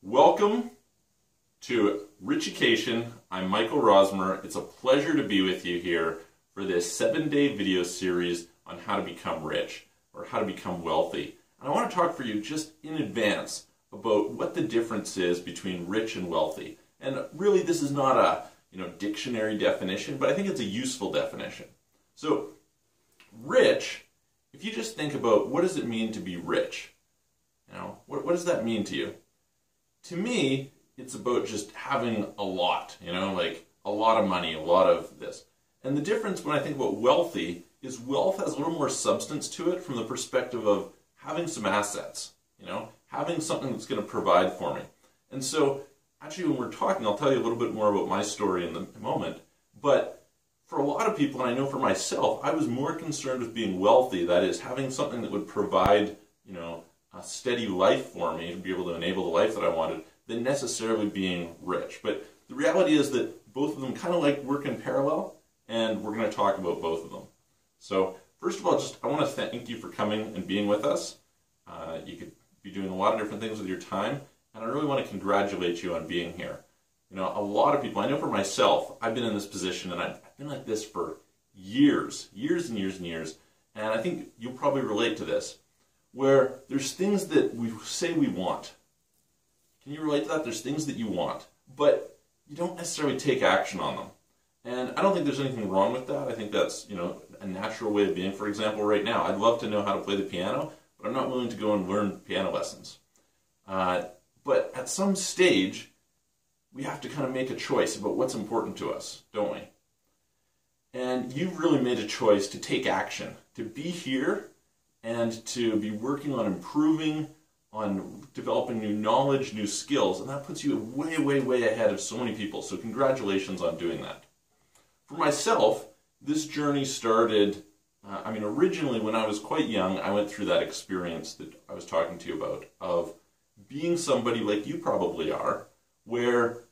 Welcome to Richucation. I'm Michael Rosmer. It's a pleasure to be with you here for this 7-day video series on how to become rich or how to become wealthy. And I want to talk for you just in advance about what the difference is between rich and wealthy. And really this is not a dictionary definition, but I think it's a useful definition. So rich, if you just think about what does it mean to be rich? What does that mean to you? To me, it's about just having a lot, like a lot of money, a lot of this. And the difference when I think about wealthy is wealth has a little more substance to it from the perspective of having some assets, having something that's going to provide for me. And so actually when we're talking, I'll tell you a little bit more about my story in a moment, but for a lot of people, and I know for myself, I was more concerned with being wealthy, that is having something that would provide, a steady life for me to be able to enable the life that I wanted, than necessarily being rich. But the reality is that both of them kind of like work in parallel, and we're going to talk about both of them. So first of all, I want to thank you for coming and being with us. You could be doing a lot of different things with your time, and I really want to congratulate you on being here. A lot of people, I know for myself, I've been in this position, and I've been like this for years and years and years, and I think you'll probably relate to this, where there's things that we say we want. Can you relate to that? There's things that you want, but you don't necessarily take action on them. And I don't think there's anything wrong with that. I think that's, a natural way of being. For example, right now, I'd love to know how to play the piano, but I'm not willing to go and learn piano lessons. But at some stage, we have to kind of make a choice about what's important to us, don't we? And you've really made a choice to take action, to be here and to be working on improving, on developing new knowledge, new skills, and that puts you way, way, way ahead of so many people. So congratulations on doing that. For myself, this journey started, originally when I was quite young, I went through that experience that I was talking to you about, of being somebody like you probably are, where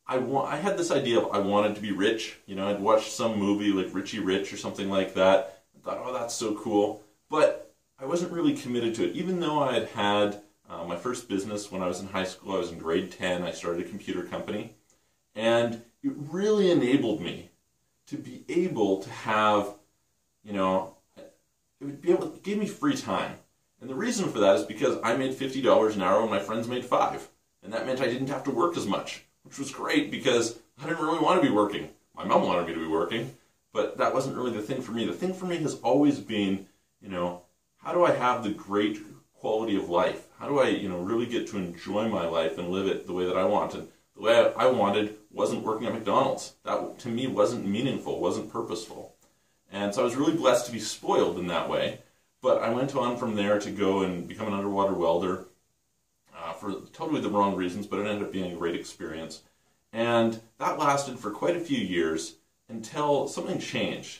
I had this idea of I wanted to be rich. I'd watched some movie like Richie Rich or something like that. I thought, oh, that's so cool. But I wasn't really committed to it. Even though I had had my first business when I was in high school, I was in grade 10, I started a computer company. And it really enabled me to be able to have, it gave me free time. And the reason for that is because I made $50 an hour and my friends made $5. And that meant I didn't have to work as much, which was great because I didn't really want to be working. My mom wanted me to be working, but that wasn't really the thing for me. The thing for me has always been, how do I have the great quality of life? How do I, really get to enjoy my life and live it the way that I want? And the way I wanted wasn't working at McDonald's. That, to me, wasn't meaningful, wasn't purposeful. And so I was really blessed to be spoiled in that way. But I went on from there to go and become an underwater welder for totally the wrong reasons, but it ended up being a great experience. And that lasted for quite a few years until something changed.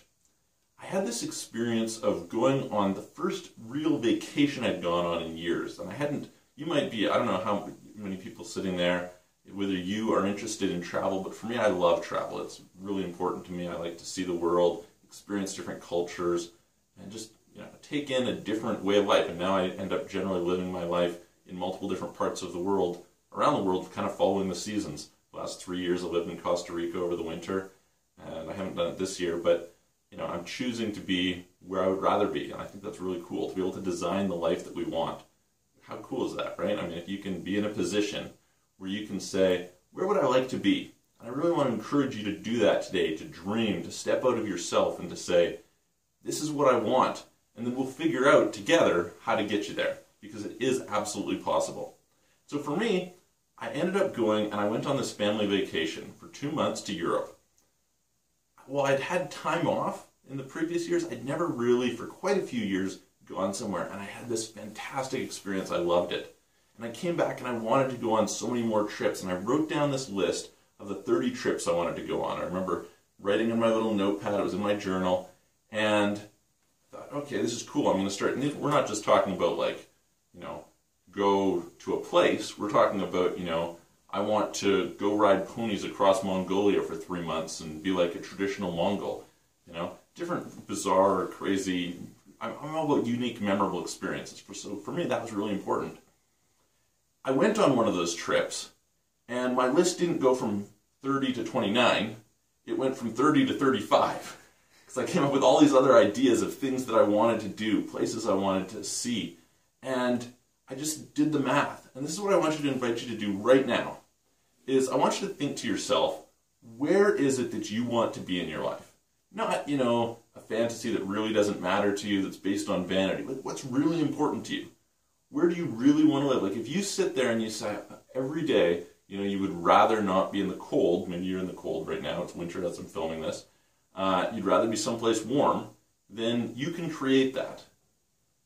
I had this experience of going on the first real vacation I'd gone on in years. And you might be, I don't know how many people sitting there, whether you are interested in travel, but for me, I love travel. It's really important to me. I like to see the world, experience different cultures, and just take in a different way of life. And now I end up generally living my life in multiple different parts of the world, around the world, kind of following the seasons. The last 3 years I lived in Costa Rica over the winter, and I haven't done it this year, but I'm choosing to be where I would rather be, and I think that's really cool, to be able to design the life that we want. How cool is that, right? If you can be in a position where you can say, where would I like to be? And I really want to encourage you to do that today, to dream, to step out of yourself and to say, this is what I want, and then we'll figure out together how to get you there, because it is absolutely possible. So for me, I ended up going, and I went on this family vacation for 2 months to Europe. Well, I'd had time off in the previous years. I'd never really, for quite a few years, gone somewhere, and I had this fantastic experience. I loved it. And I came back and I wanted to go on so many more trips, and I wrote down this list of the 30 trips I wanted to go on. I remember writing in my little notepad, it was in my journal, and I thought, okay, this is cool, I'm going to start. And we're not just talking about go to a place. We're talking about, I want to go ride ponies across Mongolia for 3 months and be like a traditional Mongol. Different bizarre, crazy, I'm all about unique, memorable experiences. So for me, that was really important. I went on one of those trips, and my list didn't go from 30 to 29. It went from 30 to 35. Because I came up with all these other ideas of things that I wanted to do, places I wanted to see. And I just did the math. And this is what I want you to invite you to do right now, is I want you to think to yourself, where is it that you want to be in your life? Not, a fantasy that really doesn't matter to you, that's based on vanity. But what's really important to you? Where do you really want to live? Like if you sit there and you say, every day, you would rather not be in the cold. Maybe you're in the cold right now. It's winter as I'm filming this. You'd rather be someplace warm. Then you can create that.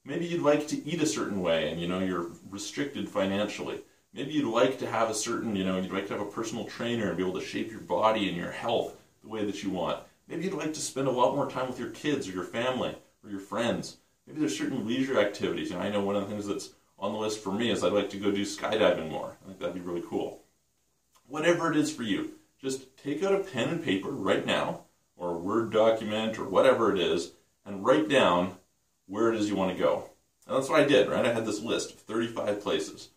Maybe you'd like to eat a certain way and, you're restricted financially. Maybe you'd like to have a certain, you'd like to have a personal trainer and be able to shape your body and your health the way that you want. Maybe you'd like to spend a lot more time with your kids or your family or your friends. Maybe there's certain leisure activities. I know one of the things that's on the list for me is I'd like to go do skydiving more. I think that'd be really cool. Whatever it is for you, just take out a pen and paper right now, or a Word document, or whatever it is, and write down where it is you want to go. And that's what I did, right? I had this list of 35 places.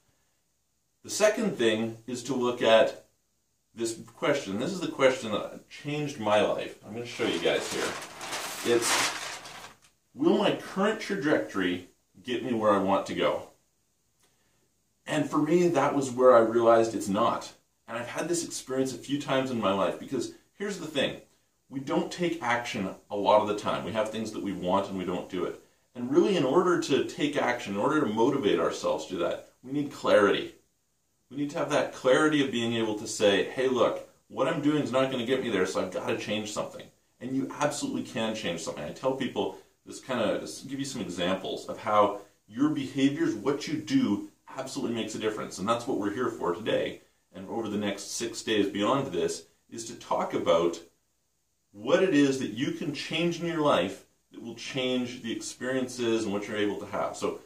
The second thing is to look at this question. This is the question that changed my life. I'm going to show you guys here. It's, will my current trajectory get me where I want to go? And for me, that was where I realized it's not. And I've had this experience a few times in my life, because here's the thing. We don't take action a lot of the time. We have things that we want and we don't do it. And really, in order to take action, in order to motivate ourselves to do that, we need clarity. We need to have that clarity of being able to say, hey, look, what I'm doing is not going to get me there, so I've got to change something. And you absolutely can change something. I tell people this give you some examples of how your behaviors, what you do, absolutely makes a difference. And that's what we're here for today. And over the next 6 days beyond this, is to talk about what it is that you can change in your life that will change the experiences and what you're able to have. So,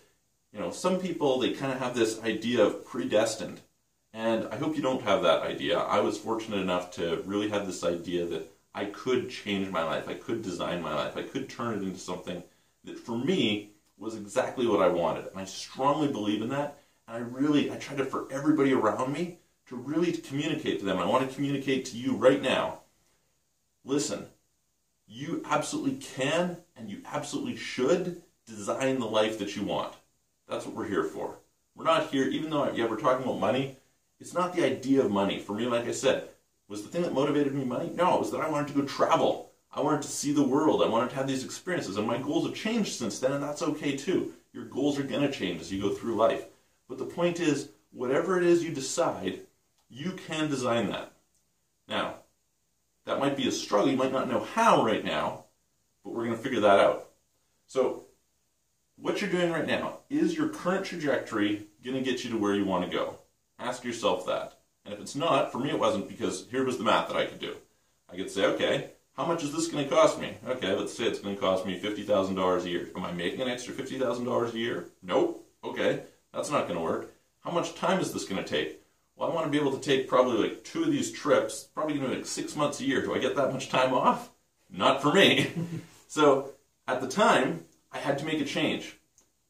some people, they kind of have this idea of predestined. And I hope you don't have that idea. I was fortunate enough to really have this idea that I could change my life. I could design my life. I could turn it into something that for me was exactly what I wanted. And I strongly believe in that. And I try to, for everybody around me, to really communicate to them. I want to communicate to you right now. Listen, you absolutely can and you absolutely should design the life that you want. That's what we're here for. We're not here, even though, we're talking about money, it's not the idea of money. For me, like I said, was the thing that motivated me money? No, it was that I wanted to go travel. I wanted to see the world. I wanted to have these experiences. And my goals have changed since then, and that's okay too. Your goals are going to change as you go through life. But the point is, whatever it is you decide, you can design that. Now, that might be a struggle. You might not know how right now, but we're going to figure that out. So, what you're doing right now, is your current trajectory going to get you to where you want to go? Ask yourself that. And if it's not, for me it wasn't, because here was the math that I could do. I could say, okay, how much is this going to cost me? Okay, let's say it's going to cost me $50,000 a year. Am I making an extra $50,000 a year? Nope. Okay, that's not going to work. How much time is this going to take? Well, I want to be able to take probably like 2 of these trips, probably going to be like 6 months a year. Do I get that much time off? Not for me. So at the time, I had to make a change.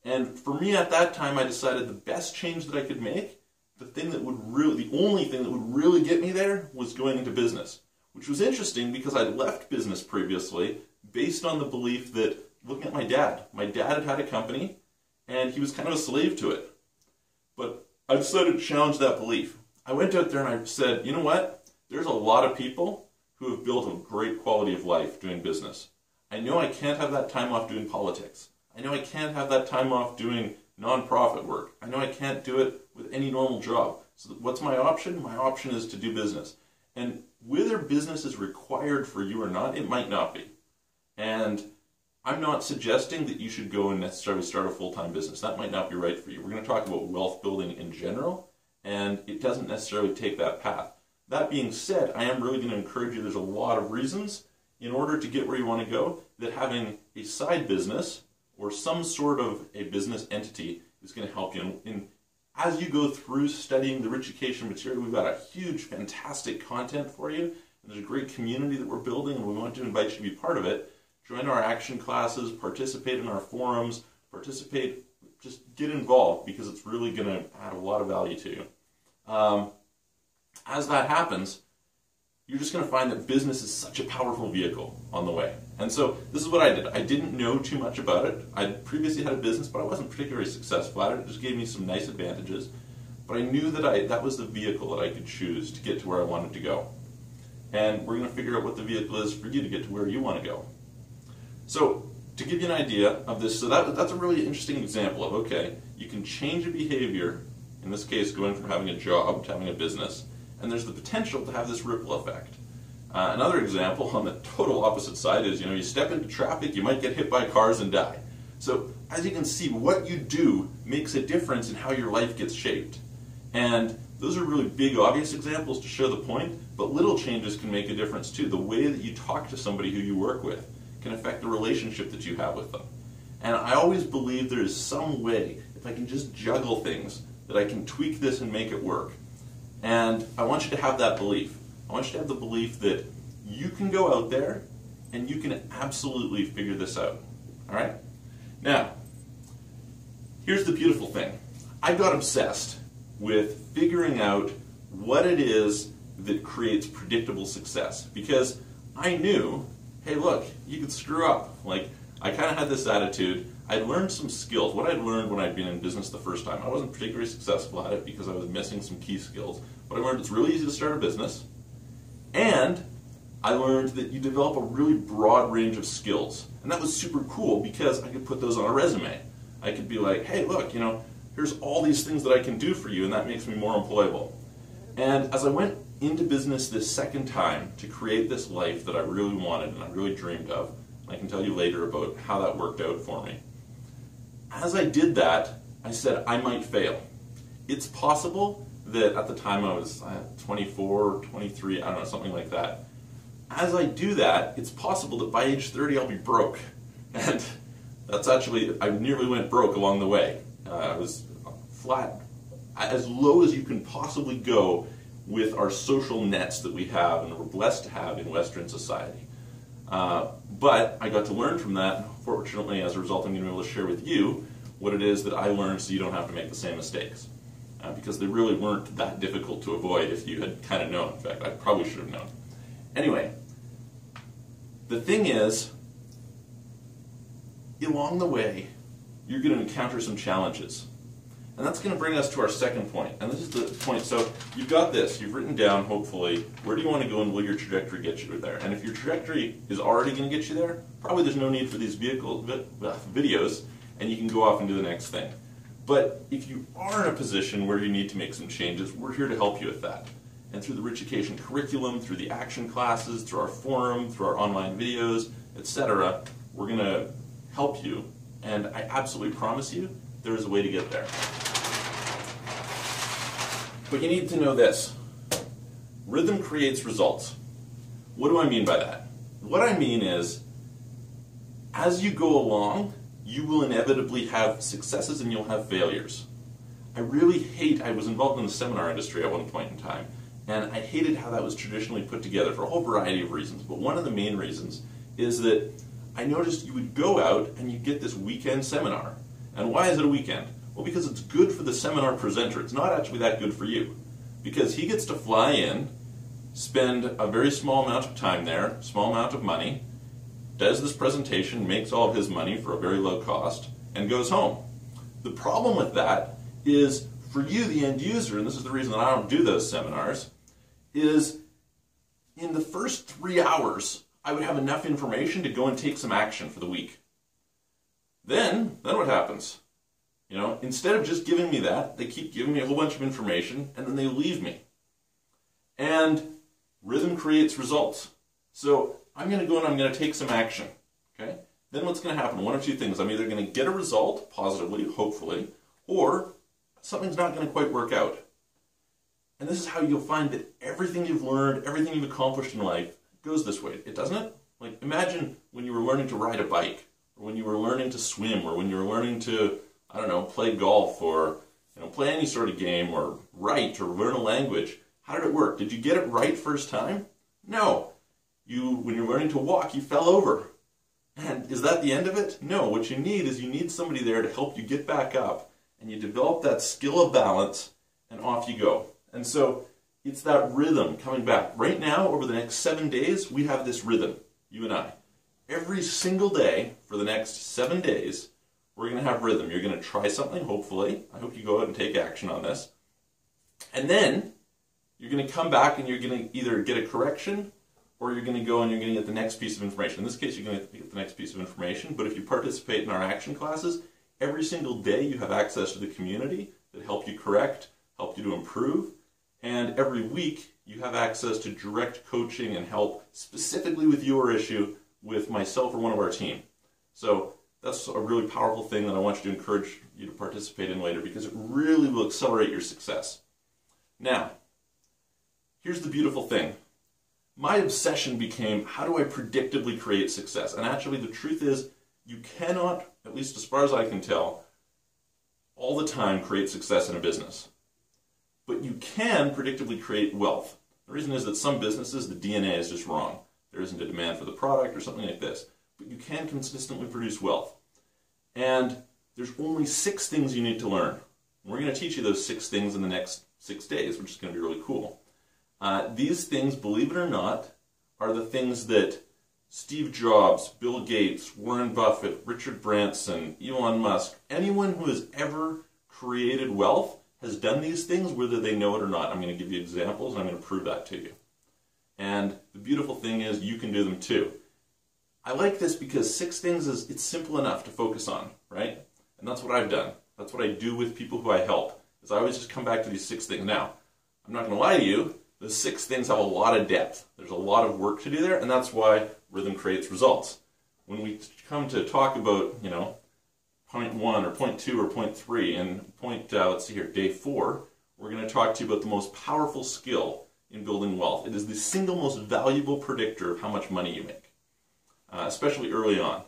And for me at that time, I decided the best change that I could make, the only thing that would really get me there, was going into business. Which was interesting because I left business previously based on the belief that, looking at my dad had a company and he was kind of a slave to it. But I decided to challenge that belief. I went out there and I said, you know what? There's a lot of people who have built a great quality of life doing business. I know I can't have that time off doing politics. I know I can't have that time off doing nonprofit work. I know I can't do it with any normal job. So what's my option? My option is to do business. And whether business is required for you or not, it might not be. And I'm not suggesting that you should go and necessarily start a full-time business. That might not be right for you. We're going to talk about wealth building in general, and it doesn't necessarily take that path. That being said, I am really going to encourage you, there's a lot of reasons in order to get where you want to go, that having a side business or some sort of a business entity is going to help you. And as you go through studying the Richucation material, we've got a huge, fantastic content for you. And there's a great community that we're building, and we want to invite you to be part of it. Join our action classes, participate in our forums, just get involved because it's really going to add a lot of value to you. As that happens, you're just going to find that business is such a powerful vehicle on the way. And so this is what I did. I didn't know too much about it. I previously had a business, but I wasn't particularly successful at it. It just gave me some nice advantages. But I knew that that was the vehicle that I could choose to get to where I wanted to go. And we're going to figure out what the vehicle is for you to get to where you want to go. So to give you an idea of this, so that's a really interesting example of, okay, you can change a behavior, in this case going from having a job to having a business, and there's the potential to have this ripple effect. Another example on the total opposite side is, you step into traffic, you might get hit by cars and die. So as you can see, what you do makes a difference in how your life gets shaped. And those are really big, obvious examples to show the point, but little changes can make a difference too. The way that you talk to somebody who you work with can affect the relationship that you have with them. And I always believe there is some way, if I can just juggle things, that I can tweak this and make it work. And I want you to have that belief. I want you to have the belief that you can go out there and you can absolutely figure this out. All right? Now, here's the beautiful thing. I got obsessed with figuring out what it is that creates predictable success, because I knew, hey look, you could screw up. Like, I kind of had this attitude. I'd learned some skills. What I'd learned when I'd been in business the first time, I wasn't particularly successful at it because I was missing some key skills, but I learned it's really easy to start a business, and I learned that you develop a really broad range of skills. And that was super cool because I could put those on a resume. I could be like, hey look, here's all these things that I can do for you, and that makes me more employable. And as I went into business this second time to create this life that I really wanted and I really dreamed of, I can tell you later about how that worked out for me. As I did that, I said I might fail. It's possible that at the time I was 24, 23, I don't know, something like that. As I do that, it's possible that by age 30 I'll be broke. And that's actually, I nearly went broke along the way. I was flat, as low as you can possibly go with our social nets that we have and we're blessed to have in Western society. But I got to learn from that. Fortunately, as a result, I'm going to be able to share with you what it is that I learned so you don't have to make the same mistakes. Because they really weren't that difficult to avoid if you had kind of known. In fact, I probably should have known. Anyway, the thing is, along the way, you're going to encounter some challenges. And that's going to bring us to our second point. And this is the point. So you've got this. You've written down, hopefully, where do you want to go and will your trajectory get you there? And if your trajectory is already going to get you there, probably there's no need for these videos, and you can go off and do the next thing. But if you are in a position where you need to make some changes, we're here to help you with that. And through the Richucation curriculum, through the action classes, through our forum, through our online videos, etc., we're going to help you. And I absolutely promise you, there is a way to get there. But you need to know this. Rhythm creates results. What do I mean by that? What I mean is, as you go along, you will inevitably have successes and you'll have failures. I was involved in the seminar industry at one point in time, and I hated how that was traditionally put together for a whole variety of reasons. But one of the main reasons is that I noticed you would go out and you'd get this weekend seminar. And why is it a weekend? Well, because it's good for the seminar presenter. It's not actually that good for you. Because he gets to fly in, spend a very small amount of time there, small amount of money, does this presentation, makes all of his money for a very low cost, and goes home. The problem with that is, for you, the end user, and this is the reason that I don't do those seminars, is in the first 3 hours, I would have enough information to go and take some action for the week. Then what happens? Instead of just giving me that, they keep giving me a whole bunch of information, and then they leave me. And rhythm creates results. So I'm going to go and I'm going to take some action. Okay? Then what's going to happen? One of two things. I'm either going to get a result, positively, hopefully, or something's not going to quite work out. And this is how you'll find that everything you've learned, everything you've accomplished in life goes this way. Doesn't it? Like, imagine when you were learning to ride a bike, or when you were learning to swim, or when you were learning to, I don't know, play golf, or play any sort of game, or write, or learn a language. How did it work? Did you get it right first time? No. When you're learning to walk, you fell over. And is that the end of it? No, what you need is you need somebody there to help you get back up, and you develop that skill of balance, and off you go. And so it's that rhythm coming back. Right now, over the next 7 days, we have this rhythm, you and I. Every single day for the next 7 days, we're going to have rhythm. You're going to try something, hopefully. I hope you go out and take action on this. And then you're going to come back and you're going to either get a correction, or you're going to go and you're going to get the next piece of information. In this case, you're going to get the next piece of information, but if you participate in our action classes, every single day you have access to the community that help you correct, help you to improve, and every week you have access to direct coaching and help specifically with your issue with myself or one of our team. So that's a really powerful thing that I want you to encourage you to participate in later, because it really will accelerate your success. Now, here's the beautiful thing. My obsession became, how do I predictably create success? And actually the truth is, you cannot, at least as far as I can tell, all the time create success in a business. But you can predictably create wealth. The reason is that some businesses, the DNA is just wrong. There isn't a demand for the product or something like this. But you can consistently produce wealth. And there's only 6 things you need to learn. And we're going to teach you those 6 things in the next 6 days, which is going to be really cool. These things, believe it or not, are the things that Steve Jobs, Bill Gates, Warren Buffett, Richard Branson, Elon Musk, anyone who has ever created wealth has done these things whether they know it or not. I'm going to give you examples and I'm going to prove that to you. And the beautiful thing is you can do them too. I like this because 6 things it's simple enough to focus on, right? And that's what I've done. That's what I do with people who I help, is I always just come back to these 6 things. Now, I'm not going to lie to you, the 6 things have a lot of depth. There's a lot of work to do there, and that's why rhythm creates results. When we come to talk about, point 1 or point 2 or point 3 and let's see here, day 4, we're going to talk to you about the most powerful skill in building wealth. It is the single most valuable predictor of how much money you make, especially early on.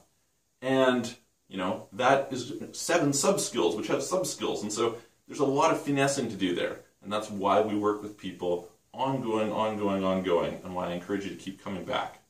And, that is 7 sub-skills, which have sub-skills. And so there's a lot of finessing to do there. And that's why we work with people ongoing, and why I encourage you to keep coming back.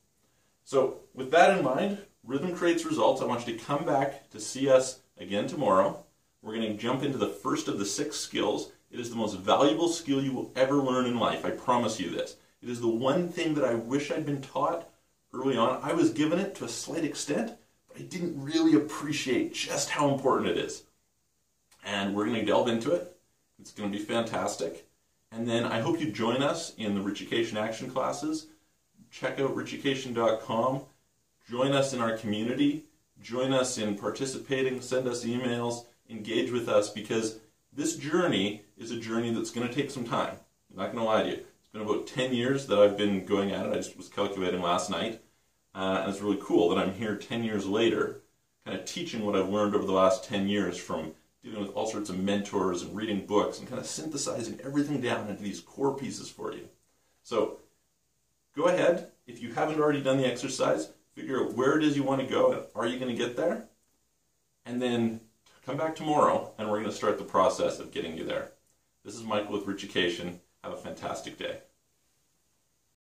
So with that in mind, rhythm creates results. I want you to come back to see us again tomorrow. We're going to jump into the first of the 6 skills. It is the most valuable skill you will ever learn in life. I promise you this. It is the one thing that I wish I'd been taught early on. I was given it to a slight extent, but I didn't really appreciate just how important it is. And we're going to delve into it. It's going to be fantastic. And then I hope you join us in the Richucation action classes. Check out Richucation.com. Join us in our community. Join us in participating. Send us emails. Engage with us, because this journey is a journey that's going to take some time. I'm not going to lie to you. It's been about 10 years that I've been going at it. I just was calculating last night. And it's really cool that I'm here 10 years later, kind of teaching what I've learned over the last 10 years from dealing with all sorts of mentors and reading books and kind of synthesizing everything down into these core pieces for you. So go ahead, if you haven't already done the exercise, figure out where it is you want to go and are you going to get there? And then come back tomorrow and we're going to start the process of getting you there. This is Michael with Richucation. Have a fantastic day.